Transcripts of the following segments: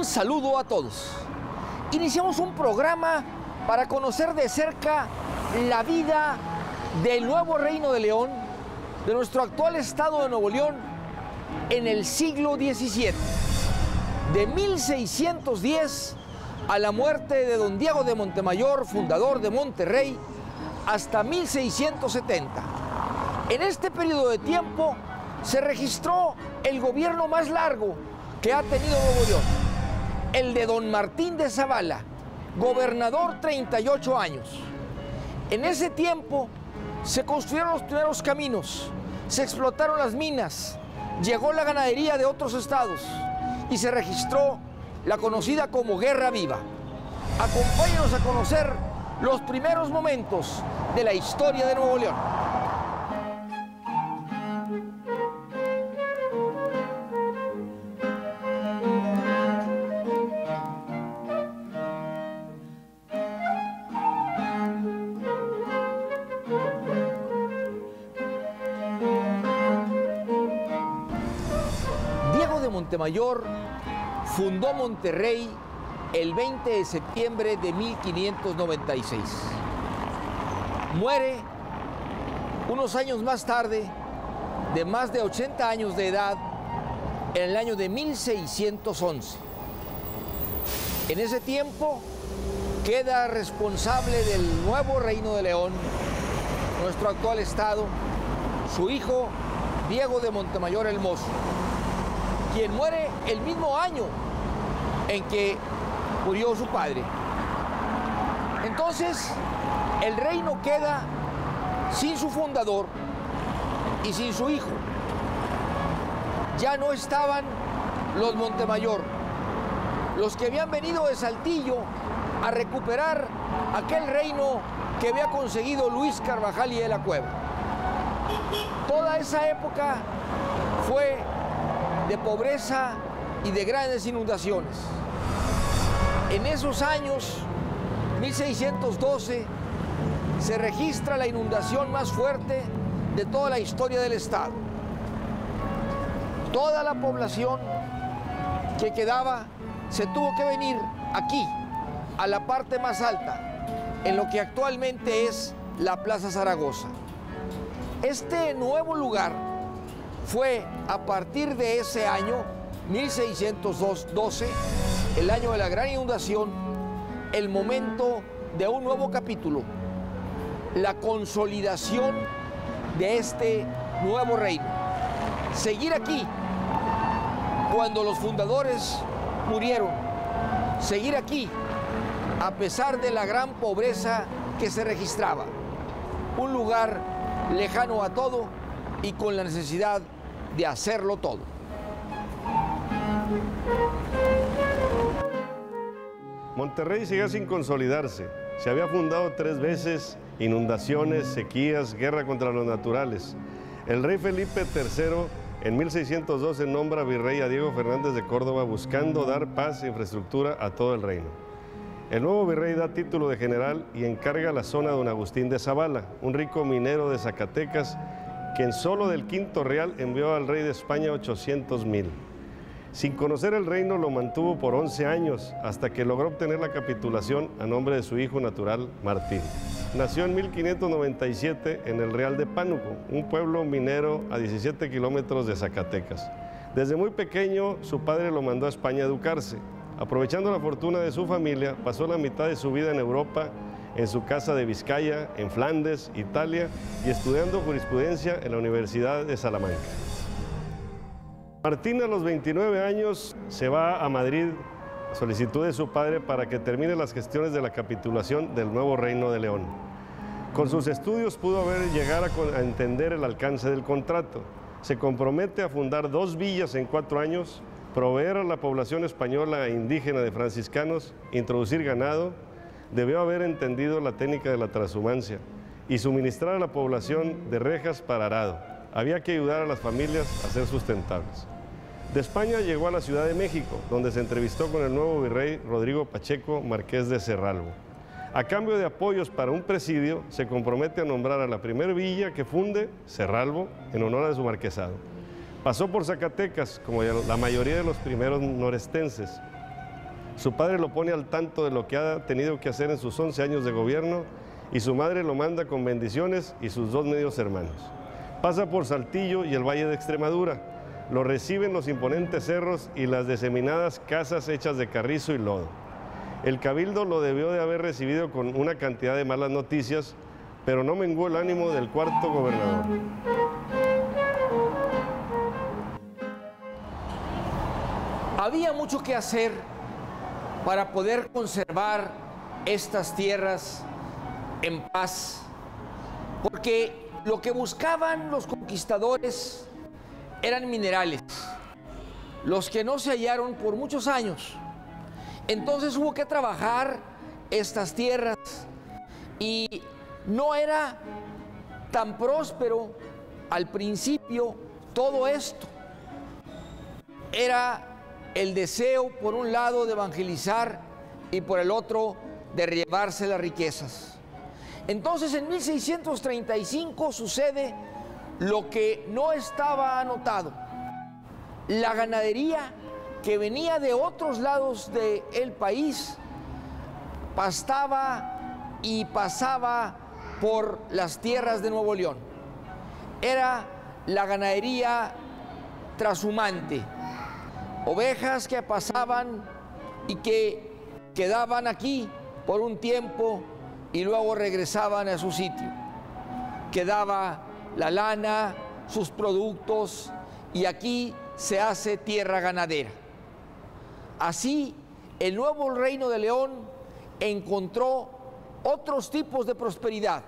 Un saludo a todos. Iniciamos un programa para conocer de cerca la vida del nuevo Reino de León, de nuestro actual estado de Nuevo León, en el siglo XVII, de 1610 a la muerte de don Diego de Montemayor, fundador de Monterrey, hasta 1670. En este periodo de tiempo se registró el gobierno más largo que ha tenido Nuevo León, el de don Martín de Zavala, gobernador 38 años. En ese tiempo se construyeron los primeros caminos, se explotaron las minas, llegó la ganadería de otros estados y se registró la conocida como Guerra Viva. Acompáñenos a conocer los primeros momentos de la historia de Nuevo León. Diego de Montemayor fundó Monterrey el 20 de septiembre de 1596. Muere unos años más tarde, de más de 80 años de edad, en el año de 1611. En ese tiempo queda responsable del nuevo Reino de León, nuestro actual estado, su hijo Diego de Montemayor el Mozo, quien muere el mismo año en que murió su padre. Entonces, el reino queda sin su fundador y sin su hijo. Ya no estaban los Montemayor, los que habían venido de Saltillo a recuperar aquel reino que había conseguido Luis Carvajal y de la Cueva. Toda esa época fue de pobreza y de grandes inundaciones. En esos años, 1612, se registra la inundación más fuerte de toda la historia del estado. Toda la población que quedaba se tuvo que venir aquí, a la parte más alta, en lo que actualmente es la Plaza Zaragoza. Este nuevo lugar fue, a partir de ese año, 1612, el año de la gran inundación, el momento de un nuevo capítulo, la consolidación de este nuevo reino. Seguir aquí cuando los fundadores murieron, seguir aquí a pesar de la gran pobreza que se registraba, un lugar lejano a todo y con la necesidad de hacerlo todo. Monterrey seguía sin consolidarse. Se había fundado 3 veces, inundaciones, sequías, guerra contra los naturales. El rey Felipe III en 1612 nombra virrey a Diego Fernández de Córdoba, buscando dar paz e infraestructura a todo el reino. El nuevo virrey da título de general y encarga la zona a don Agustín de Zavala, un rico minero de Zacatecas, quien solo del Quinto Real envió al rey de España 800,000. Sin conocer el reino lo mantuvo por 11 años, hasta que logró obtener la capitulación a nombre de su hijo natural, Martín. Nació en 1597 en el Real de Pánuco, un pueblo minero a 17 kilómetros de Zacatecas. Desde muy pequeño, su padre lo mandó a España a educarse. Aprovechando la fortuna de su familia, pasó la mitad de su vida en Europa, en su casa de Vizcaya, en Flandes, Italia, y estudiando jurisprudencia en la Universidad de Salamanca. Martín, a los 29 años, se va a Madrid a solicitud de su padre para que termine las gestiones de la capitulación del nuevo Reino de León. Con sus estudios pudo llegar a entender el alcance del contrato. Se compromete a fundar 2 villas en 4 años, proveer a la población española e indígena de franciscanos, introducir ganado. Debió haber entendido la técnica de la transhumancia y suministrar a la población de rejas para arado. Había que ayudar a las familias a ser sustentables. De España llegó a la Ciudad de México, donde se entrevistó con el nuevo virrey Rodrigo Pacheco, marqués de Cerralbo. A cambio de apoyos para un presidio, se compromete a nombrar a la primera villa que funde, Cerralbo, en honor a su marquesado. Pasó por Zacatecas, como la mayoría de los primeros norestenses. Su padre lo pone al tanto de lo que ha tenido que hacer en sus 11 años de gobierno y su madre lo manda con bendiciones y sus 2 medios hermanos. Pasa por Saltillo y el Valle de Extremadura. Lo reciben los imponentes cerros y las diseminadas casas hechas de carrizo y lodo. El cabildo lo debió de haber recibido con una cantidad de malas noticias, pero no menguó el ánimo del cuarto gobernador. Había mucho que hacer para poder conservar estas tierras en paz, porque lo que buscaban los conquistadores eran minerales, los que no se hallaron por muchos años. Entonces hubo que trabajar estas tierras y no era tan próspero al principio todo esto. Era el deseo, por un lado, de evangelizar y por el otro, de llevarse las riquezas. Entonces, en 1635 sucede lo que no estaba anotado. La ganadería que venía de otros lados del país pastaba y pasaba por las tierras de Nuevo León. Era la ganadería trashumante. Ovejas que pasaban y que quedaban aquí por un tiempo y luego regresaban a su sitio. Quedaba la lana, sus productos, y aquí se hace tierra ganadera. Así, el nuevo Reino de León encontró otros tipos de prosperidad: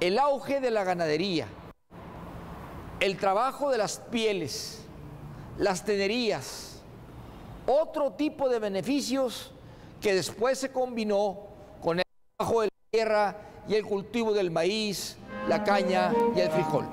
el auge de la ganadería, el trabajo de las pieles, las tenerías, otro tipo de beneficios que después se combinó con el trabajo de la tierra y el cultivo del maíz, la caña y el frijol.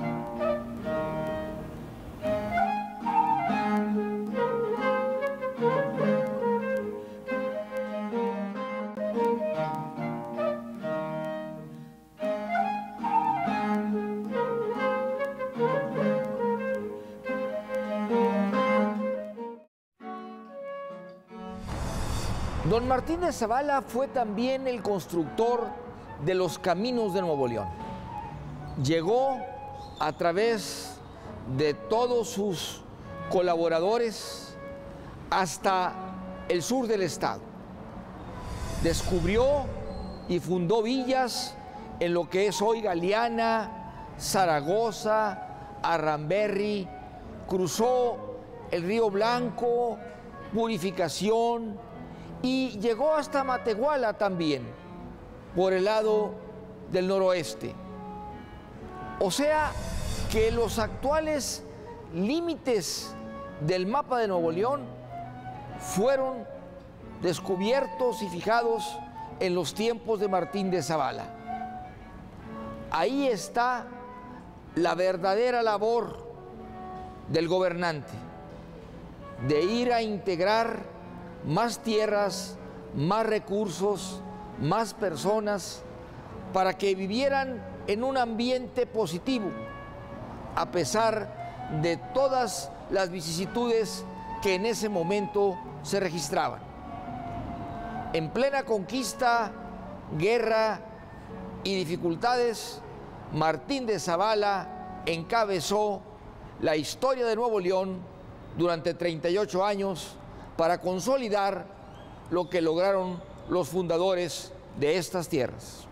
Don Martín de Zavala fue también el constructor de los caminos de Nuevo León. Llegó a través de todos sus colaboradores hasta el sur del estado. Descubrió y fundó villas en lo que es hoy Galeana, Zaragoza, Arramberri, cruzó el Río Blanco, Purificación, y llegó hasta Matehuala también, por el lado del noroeste. O sea que los actuales límites del mapa de Nuevo León fueron descubiertos y fijados en los tiempos de Martín de Zavala. Ahí está la verdadera labor del gobernante, de ir a integrar más tierras, más recursos, más personas, para que vivieran en un ambiente positivo, a pesar de todas las vicisitudes que en ese momento se registraban. En plena conquista, guerra y dificultades, Martín de Zavala encabezó la historia de Nuevo León durante 38 años para consolidar lo que lograron los fundadores de estas tierras.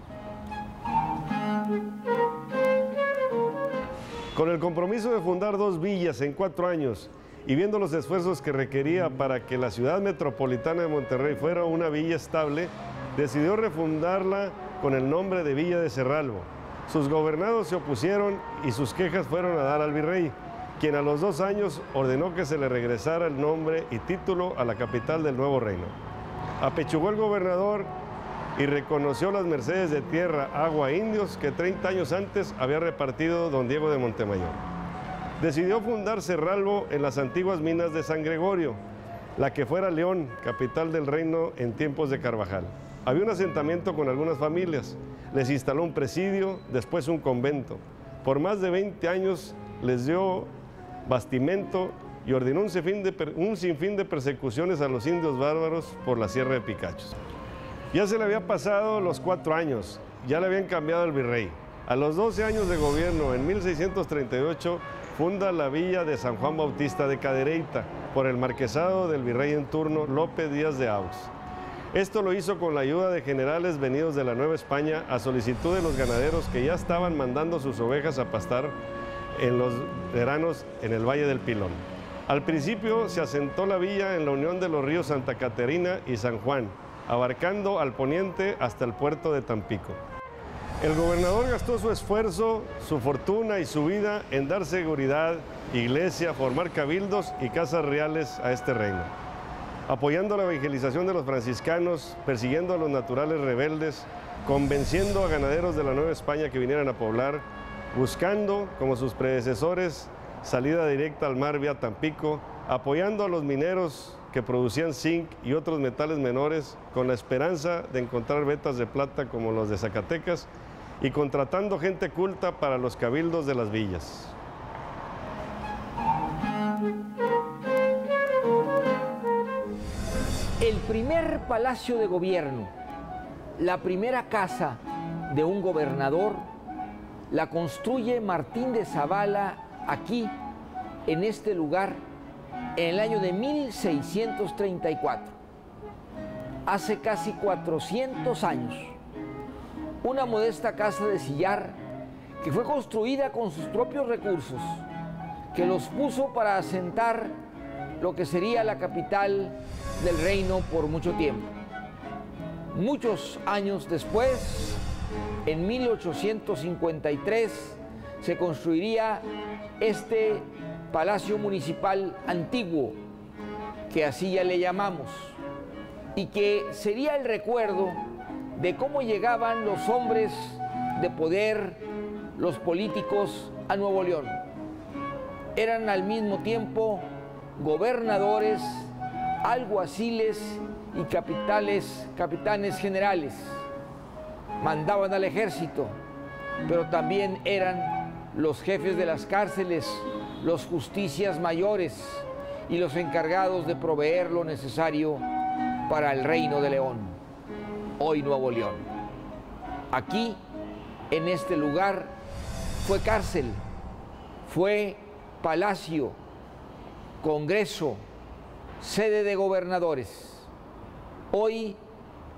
Con el compromiso de fundar 2 villas en 4 años y viendo los esfuerzos que requería para que la ciudad metropolitana de Monterrey fuera una villa estable, decidió refundarla con el nombre de Villa de Cerralbo. Sus gobernados se opusieron y sus quejas fueron a dar al virrey, quien a los 2 años ordenó que se le regresara el nombre y título a la capital del nuevo reino. Apechugó el gobernador y reconoció las mercedes de tierra, agua e indios que 30 años antes había repartido don Diego de Montemayor. Decidió fundar Cerralbo en las antiguas minas de San Gregorio, la que fuera León, capital del reino en tiempos de Carvajal. Había un asentamiento con algunas familias, les instaló un presidio, después un convento. Por más de 20 años les dio bastimento y ordenó un sinfín de persecuciones a los indios bárbaros por la Sierra de Picachos. Ya se le había pasado los 4 años, ya le habían cambiado al virrey. A los 12 años de gobierno, en 1638, funda la villa de San Juan Bautista de Cadereyta por el marquesado del virrey en turno Lope Díaz de Auz. Esto lo hizo con la ayuda de generales venidos de la Nueva España a solicitud de los ganaderos que ya estaban mandando sus ovejas a pastar en los veranos en el Valle del Pilón. Al principio se asentó la villa en la unión de los ríos Santa Caterina y San Juan, abarcando al poniente hasta el puerto de Tampico. El gobernador gastó su esfuerzo, su fortuna y su vida en dar seguridad, iglesia, formar cabildos y casas reales a este reino, apoyando la evangelización de los franciscanos, persiguiendo a los naturales rebeldes, convenciendo a ganaderos de la Nueva España que vinieran a poblar, buscando, como sus predecesores, salida directa al mar vía Tampico, apoyando a los mineros que producían zinc y otros metales menores con la esperanza de encontrar vetas de plata como los de Zacatecas y contratando gente culta para los cabildos de las villas. El primer palacio de gobierno, la primera casa de un gobernador, la construye Martín de Zavala aquí, en este lugar, en el año de 1634, hace casi 400 años. Una modesta casa de sillar que fue construida con sus propios recursos, que los puso para asentar lo que sería la capital del reino por mucho tiempo. Muchos años después, en 1853, se construiría este Palacio Municipal Antiguo, que así ya le llamamos, y que sería el recuerdo de cómo llegaban los hombres de poder, los políticos, a Nuevo León. Eran al mismo tiempo gobernadores, alguaciles y capitanes generales. Mandaban al ejército, pero también eran los jefes de las cárceles, los justicias mayores y los encargados de proveer lo necesario para el Reino de León, hoy Nuevo León. Aquí, en este lugar, fue cárcel, fue palacio, congreso, sede de gobernadores. Hoy,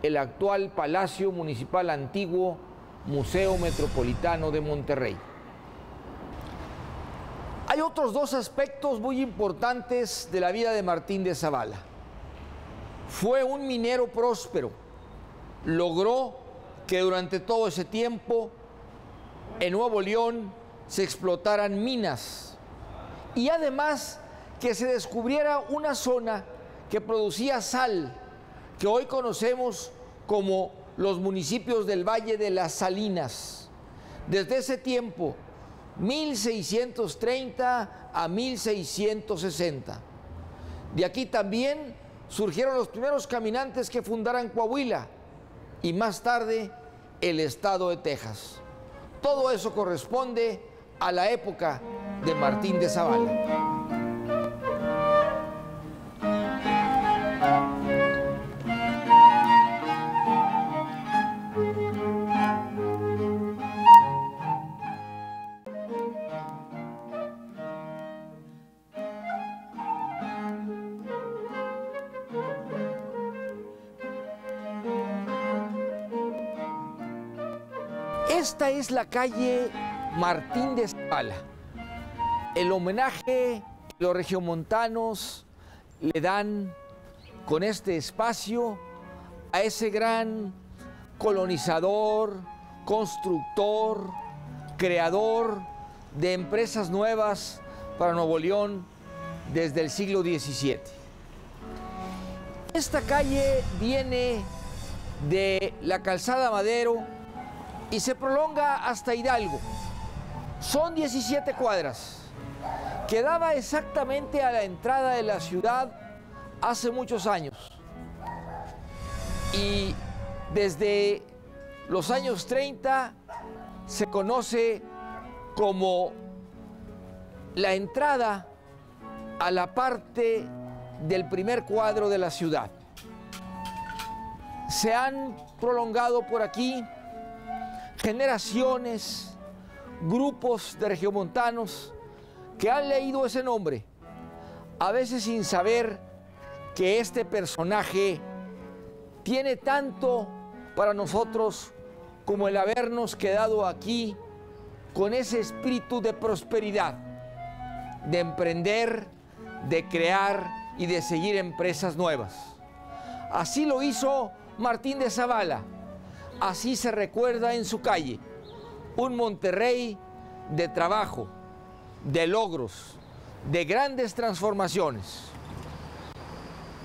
el actual Palacio Municipal Antiguo, Museo Metropolitano de Monterrey. Hay otros 2 aspectos muy importantes de la vida de Martín de Zavala. Fue un minero próspero. Logró que durante todo ese tiempo en Nuevo León se explotaran minas y además que se descubriera una zona que producía sal, que hoy conocemos como los municipios del Valle de las Salinas. Desde ese tiempo, 1630 a 1660. De aquí también surgieron los primeros caminantes que fundaran Coahuila y más tarde el estado de Texas. Todo eso corresponde a la época de Martín de Zavala. Esta es la calle Martín de Zavala. El homenaje que los regiomontanos le dan con este espacio a ese gran colonizador, constructor, creador de empresas nuevas para Nuevo León desde el siglo XVII. Esta calle viene de la Calzada Madero y se prolonga hasta Hidalgo. Son 17 cuadras. Quedaba exactamente a la entrada de la ciudad hace muchos años. Y desde los años 30 se conoce como la entrada a la parte del primer cuadro de la ciudad. Se han prolongado por aquí generaciones, grupos de regiomontanos que han leído ese nombre, a veces sin saber que este personaje tiene tanto para nosotros como el habernos quedado aquí con ese espíritu de prosperidad, de emprender, de crear y de seguir empresas nuevas. Así lo hizo Martín de Zavala, así se recuerda en su calle, un Monterrey de trabajo, de logros, de grandes transformaciones.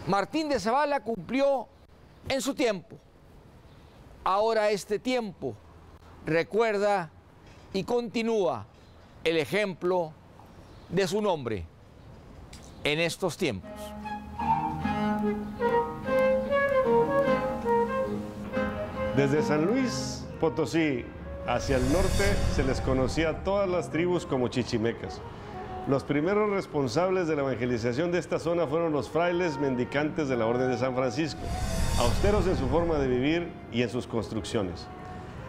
Martín de Zavala cumplió en su tiempo. Ahora este tiempo recuerda y continúa el ejemplo de su nombre en estos tiempos. Desde San Luis Potosí hacia el norte se les conocía a todas las tribus como chichimecas. Los primeros responsables de la evangelización de esta zona fueron los frailes mendicantes de la Orden de San Francisco, austeros en su forma de vivir y en sus construcciones,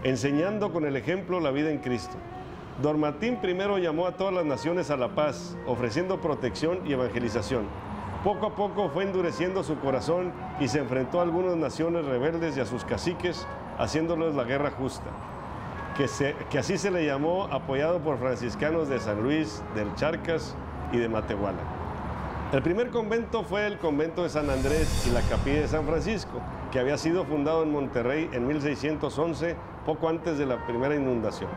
enseñando con el ejemplo la vida en Cristo. Don Martín primero llamó a todas las naciones a la paz, ofreciendo protección y evangelización. Poco a poco fue endureciendo su corazón y se enfrentó a algunas naciones rebeldes y a sus caciques, haciéndoles la guerra justa, que así se le llamó, apoyado por franciscanos de San Luis, del Charcas y de Matehuala. El primer convento fue el convento de San Andrés y la capilla de San Francisco, que había sido fundado en Monterrey en 1611, poco antes de la primera inundación.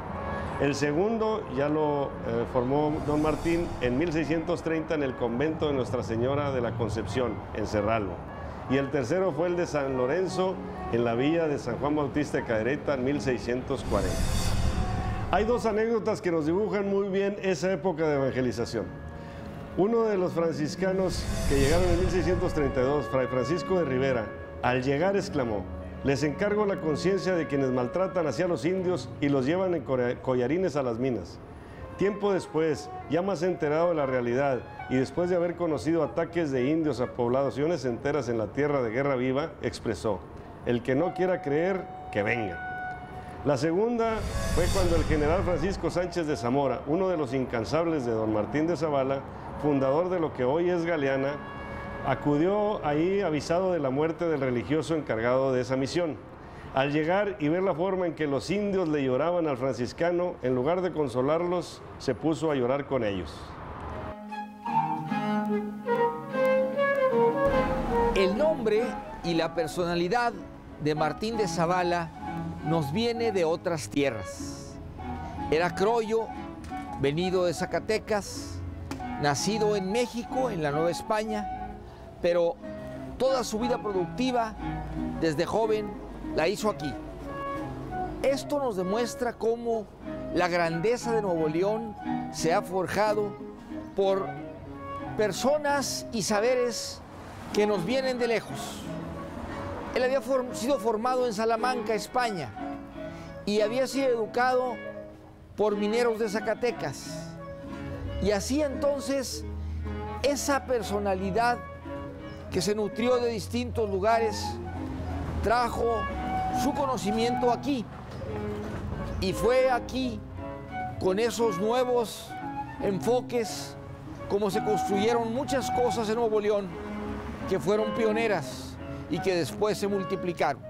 El segundo ya lo formó don Martín en 1630 en el convento de Nuestra Señora de la Concepción, en Cerralbo. Y el tercero fue el de San Lorenzo, en la villa de San Juan Bautista de Cadereyta, en 1640. Hay dos anécdotas que nos dibujan muy bien esa época de evangelización. Uno de los franciscanos que llegaron en 1632, Fray Francisco de Rivera, al llegar exclamó: "Les encargo la conciencia de quienes maltratan hacia los indios y los llevan en collarines a las minas". Tiempo después, ya más enterado de la realidad y después de haber conocido ataques de indios a poblaciones enteras en la tierra de Guerra Viva, expresó: "El que no quiera creer, que venga". La segunda fue cuando el general Francisco Sánchez de Zamora, uno de los incansables de don Martín de Zavala, fundador de lo que hoy es Galeana, acudió ahí avisado de la muerte del religioso encargado de esa misión. Al llegar y ver la forma en que los indios le lloraban al franciscano, en lugar de consolarlos, se puso a llorar con ellos. El nombre y la personalidad de Martín de Zavala nos viene de otras tierras. Era croyo, venido de Zacatecas, nacido en México, en la Nueva España, pero toda su vida productiva, desde joven, la hizo aquí. Esto nos demuestra cómo la grandeza de Nuevo León se ha forjado por personas y saberes que nos vienen de lejos. Él había sido formado en Salamanca, España, y había sido educado por mineros de Zacatecas. Y así entonces, esa personalidad que se nutrió de distintos lugares, trajo su conocimiento aquí. Y fue aquí, con esos nuevos enfoques, como se construyeron muchas cosas en Nuevo León, que fueron pioneras y que después se multiplicaron.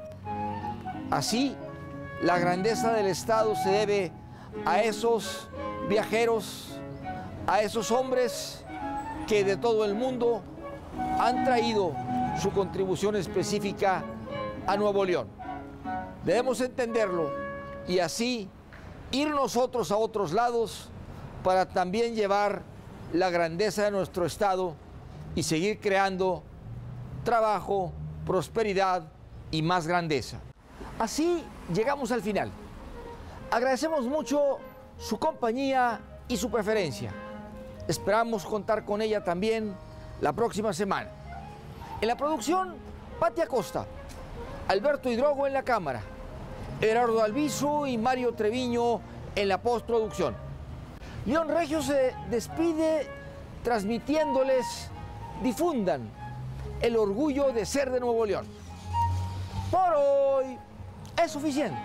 Así, la grandeza del Estado se debe a esos viajeros, a esos hombres que de todo el mundo han traído su contribución específica a Nuevo León. Debemos entenderlo y así ir nosotros a otros lados para también llevar la grandeza de nuestro Estado y seguir creando trabajo, prosperidad y más grandeza. Así llegamos al final. Agradecemos mucho su compañía y su preferencia. Esperamos contar con ella también la próxima semana. En la producción, Pati Acosta, Alberto Hidrogo en la cámara, Gerardo Albizu y Mario Treviño en la postproducción. León Regio se despide transmitiéndoles, difundan el orgullo de ser de Nuevo León. Por hoy es suficiente.